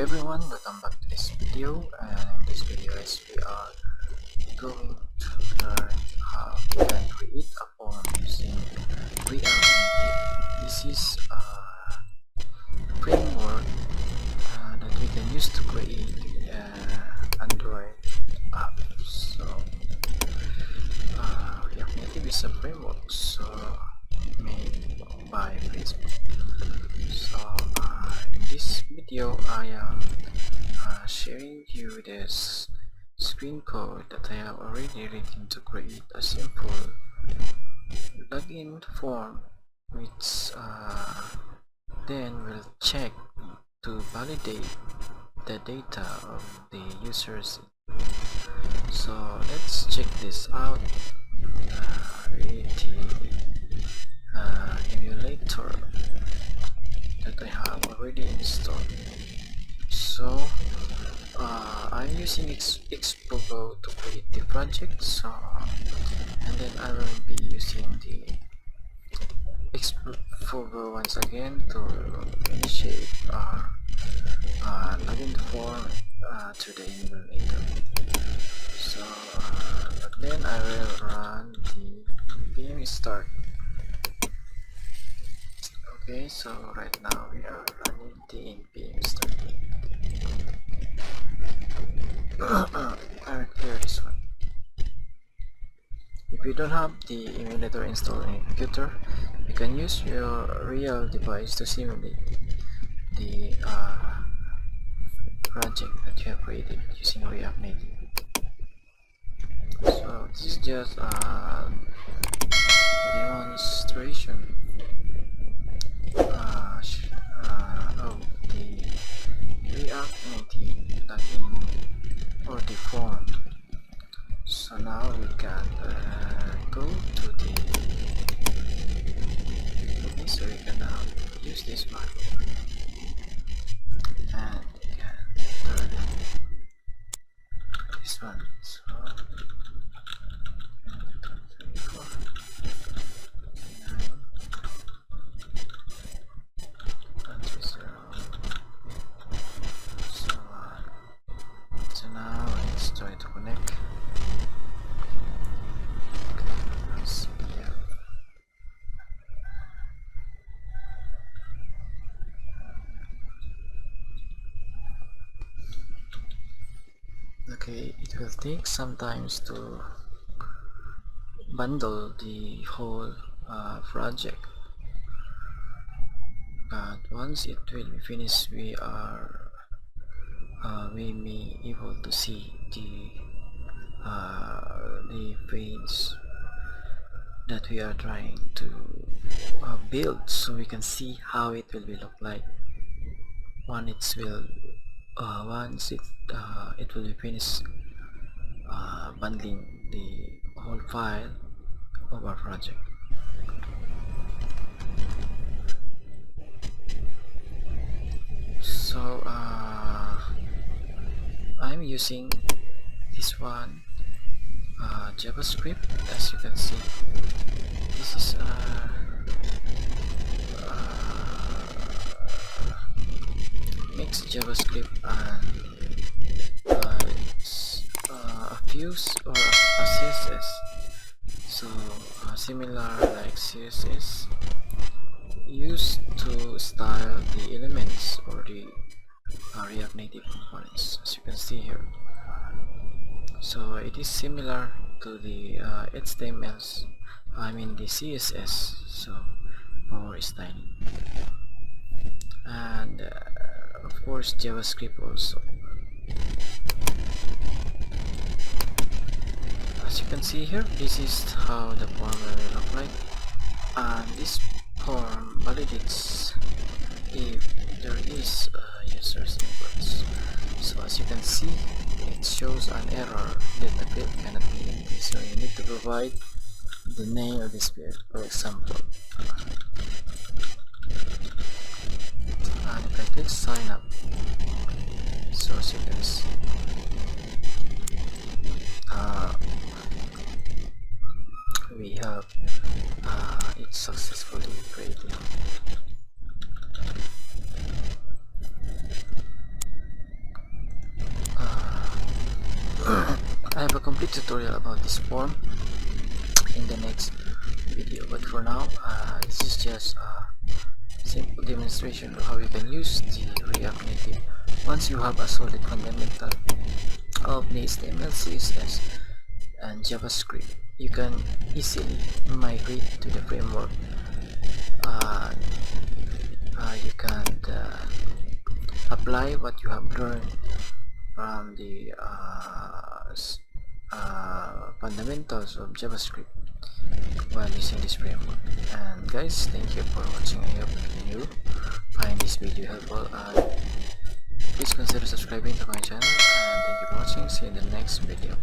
everyone, welcome back to this video. And in this video guys, we are going to learn how we can create a form using React Native. This is a framework that we can use to create Android apps. So React Native is a framework made by Facebook. So in this video I am sharing you this screen code that I have already written to create a simple login form, which then will check to validate the data of the users. So let's check this out. Create the emulator that I have already installed. So I'm using Xpogo to create the project. And then I will be using the Xpogo once again to initiate our login form to the emulator. So but then I will run the npm start. Okay, so right now we are running the npm start. I will clear this one. If you don't have the emulator installed in your computer, you can use your real device to simulate the project that you have created using React Native. So this is just a demonstration of the React Native plugin or the form. So now we can go to the so we can now use this one and we can turn this one. So 24, 9, so now let's try to connect. Okay, it will take some time to bundle the whole project, but once it will be finished, we may able to see the page that we are trying to build, so we can see how it will be look like once it will be finished bundling the whole file of our project. So I'm using this one JavaScript. As you can see, this is mixed JavaScript and a Fuse or a CSS. So similar like CSS used to style the elements or the React Native components, as you can see here. So it is similar to the HTMLs, the CSS, so for styling, and of course JavaScript also. As you can see here, this is how the form will look like, and this form validates if there is user's inputs. So as you can see, it shows an error that the field cannot be empty, so you need to provide the name of this field, for example. And if I click sign up, so as you can see, we have it successfully created. complete tutorial about this form in the next video, but for now this is just a simple demonstration of how you can use the React Native. Once you have a solid fundamental of the HTML, CSS and JavaScript, you can easily migrate to the framework. You can apply what you have learned from the fundamentals of JavaScript while using this framework. And guys, thank you for watching. I hope you find this video helpful, and please consider subscribing to my channel, and thank you for watching. See you in the next video.